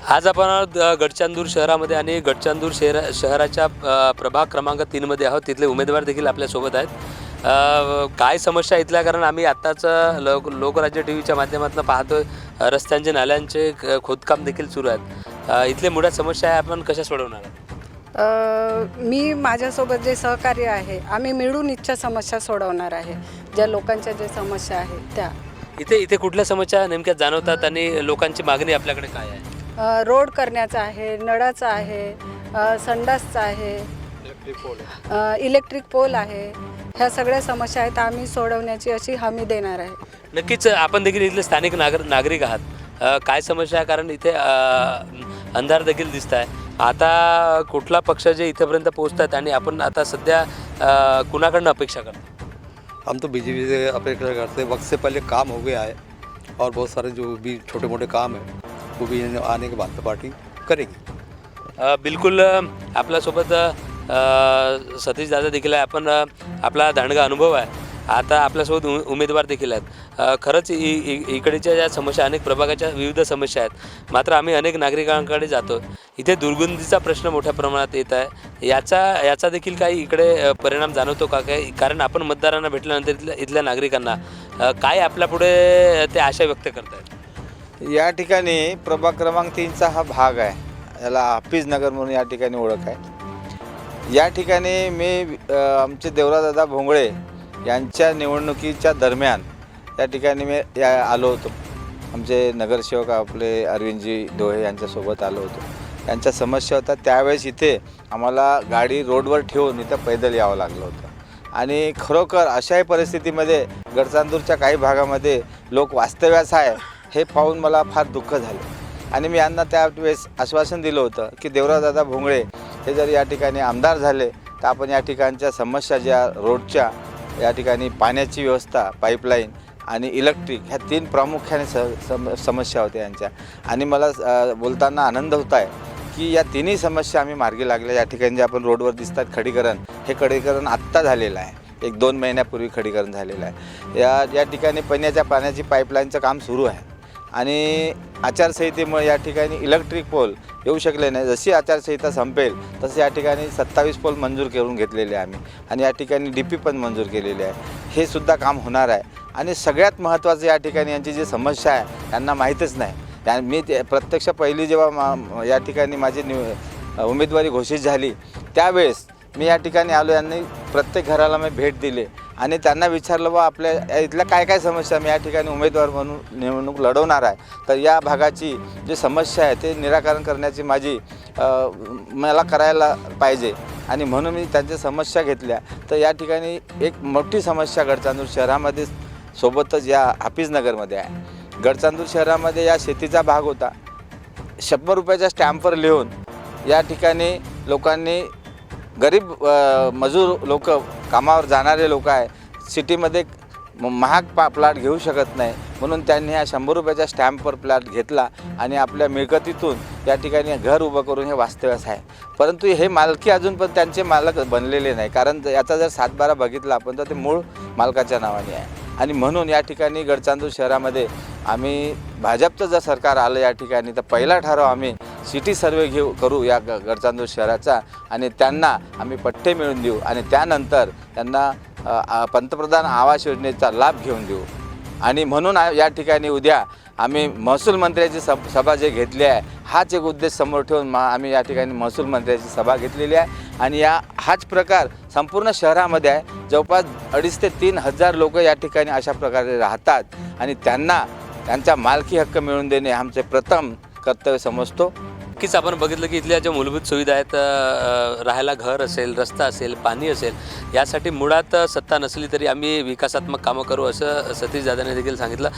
आज आपण गडचांदूर शहरामध्ये आणि गडचांदूर शहराच्या प्रभाग क्रमांक 3मध्ये आहोत. तिथले उमेदवार देखील आपल्यासोबत आहेत. काय समस्या इथल्या, कारण आम्ही आत्ताच लोकराज्य टी व्हीच्या माध्यमातून पाहतोय रस्त्यांचे नाल्यांचे खोदकाम देखील सुरू आहेत. इथले मुळात समस्या आहे, आपण कशा सोडवणार आहात? मी माझ्यासोबत जे सहकार्य आहे आम्ही मिळून इच्छा समस्या सोडवणार आहे. ज्या लोकांच्या ज्या समस्या आहेत त्या इथे कुठल्या समस्या नेमक्या जाणवतात आणि लोकांची मागणी आपल्याकडे काय आहे? रोड करण्याचा आहे, नळाचा आहे, संडासचा आहे, इलेक्ट्रिक पोल आहे. ह्या सगळ्या समस्या आहेत, आम्ही सोडवण्याची अशी हमी देणार आहे. नक्कीच आपण देखील इथले स्थानिक नागरिक आहात. काय समस्या आहे? कारण इथे अंधार देखील दिसत आहे. आता कुठला पक्ष जे इथेपर्यंत पोहोचतात आणि आपण आता सध्या कुणाकडनं अपेक्षा करतो? हम तो बीजेपी से अपेक्षा करते हैं। वक्त से पहले काम हो गया है और बहुत सारे जो भी छोटे मोटे काम है वो भी आने के बाद तो पार्टी करेगी। बिलकुल आपल्यासोबत सतीश दादा देखील आहे. आपण आपला दांडगा अनुभव आहे. आता आपल्यासोबत उमेदवार देखील आहेत. खरंच इकडच्या ज्या समस्या, अनेक प्रभागाच्या विविध समस्या आहेत, मात्र आम्ही अनेक नागरिकांकडे जातो. इथे दुर्गंधीचा प्रश्न मोठ्या प्रमाणात येत आहे. याचा देखील काही इकडे परिणाम जाणवतो का? काय, कारण आपण मतदारांना भेटल्यानंतर इथल्या नागरिकांना काय आपल्यापुढे ते आशा व्यक्त करत आहेत? या ठिकाणी प्रभाग क्रमांक 3चा हा भाग आहे. याला हाफिज नगर म्हणून या ठिकाणी ओळख आहे. या ठिकाणी मी आमचे देवराजदादा भोंगळे यांच्या निवडणुकीच्या दरम्यान या ठिकाणी मी आलो होतो. आमचे नगरसेवक आपले अरविंदजी डोळे यांच्यासोबत आलो होतो. त्यांच्या समस्या होत्या. त्यावेळेस इथे आम्हाला गाडी रोडवर ठेवून इथं पैदल यावं लागलं होतं. आणि खरोखर अशाही परिस्थितीमध्ये गडचांदूरच्या काही भागामध्ये लोक वास्तव्यास आहे हे पाहून मला फार दुःख झालं. आणि मी यांना त्यावेळेस आश्वासन दिलं होतं की देवराजदादा भोंगळे हे जर या ठिकाणी आमदार झाले तर आपण या ठिकाणच्या समस्या, ज्या रोडच्या, या ठिकाणी पाण्याची व्यवस्था, पाईपलाईन आणि इलेक्ट्रिक, ह्या 3 प्रामुख्याने समस्या होत्या यांच्या. आणि मला बोलताना आनंद होत आहे की या 3ही समस्या आम्ही मार्गी लागल्या. या ठिकाणी जे आपण रोडवर दिसतात खडीकरण, हे खडीकरण आत्ता झालेलं आहे. 1-2 महिन्यापूर्वी खडीकरण झालेलं आहे. या ठिकाणी पिण्याच्या पाण्याची पाईपलाईनचं काम सुरू आहे. आणि आचारसंहितेमुळे या ठिकाणी इलेक्ट्रिक पोल येऊ शकले नाही. जशी आचारसंहिता संपेल तसे या ठिकाणी 27 पोल मंजूर करून घेतलेले आहे आम्ही. आणि या ठिकाणी DP पण मंजूर केलेले आहे. हे सुद्धा काम होणार आहे. आणि सगळ्यात महत्त्वाचं, या ठिकाणी यांची जी समस्या आहे त्यांना माहीतच नाही. मी प्रत्यक्ष पहिली जेव्हा या ठिकाणी माझी उमेदवारी घोषित झाली त्यावेळेस मी या ठिकाणी आलो. यांनी प्रत्येक घराला मी भेट दिली आणि त्यांना विचारलं, बा आपल्या इथल्या काय काय समस्या, मी या ठिकाणी उमेदवार म्हणून निवडणूक लढवणार आहे, तर या भागाची जी समस्या आहे ते निराकरण करण्याची मला करायला पाहिजे. आणि म्हणून मी त्यांच्या समस्या घेतल्या. तर या ठिकाणी एक मोठी समस्या गडचांदूर शहरामध्ये सोबतच या हाफिजनगरमध्ये आहे. गडचांदूर शहरामध्ये या शेतीचा भाग होता. 100 रुपयाच्या स्टॅम्पवर लिहून या ठिकाणी लोकांनी, गरीब मजूर लोक, कामावर जाणारे लोक आहे, सिटीमध्ये महाग प्लॅट घेऊ शकत नाही, म्हणून त्यांनी हा 100 रुपयाच्या स्टॅम्पवर प्लॅट घेतला आणि आपल्या मिळकतीतून या ठिकाणी घर उभं करून हे वास्तव्यास आहे. परंतु हे मालकी अजून पण त्यांचे मालक बनलेले नाही. कारण याचा जर 7-12 बघितला आपण तर ते मूळ मालकाच्या नावाने आहे. आणि म्हणून या ठिकाणी गडचांदूर शहरामध्ये आम्ही, भाजपचं जर सरकार आलं या ठिकाणी, तर पहिला ठराव आम्ही सिटी सर्वे करू या गडचांदूर शहराचा आणि त्यांना आम्ही पट्टे मिळवून देऊ. आणि त्यानंतर त्यांना पंतप्रधान आवास योजनेचा लाभ घेऊन देऊ. आणि म्हणून या ठिकाणी उद्या आम्ही महसूल मंत्र्याची सभा जे घेतली आहे, हाच एक उद्देश समोर ठेवून आम्ही या ठिकाणी महसूल मंत्र्याची सभा घेतलेली आहे. आणि हाच प्रकार संपूर्ण शहरामध्ये आहे. जवळपास 2,500 ते 3,000 लोक या ठिकाणी अशा प्रकारे राहतात आणि त्यांना त्यांचा मालकी हक्क मिळवून देणे आमचे प्रथम कर्तव्य समजतो. नक्कीच आपण बघितलं की इथल्या ज्या मूलभूत सुविधा आहेत, राहायला घर असेल, रस्ता असेल, पाणी असेल, यासाठी मुळात सत्ता नसली तरी आम्ही विकासात्मक कामं करू, असं सतीश दादांनी देखील सांगितलं.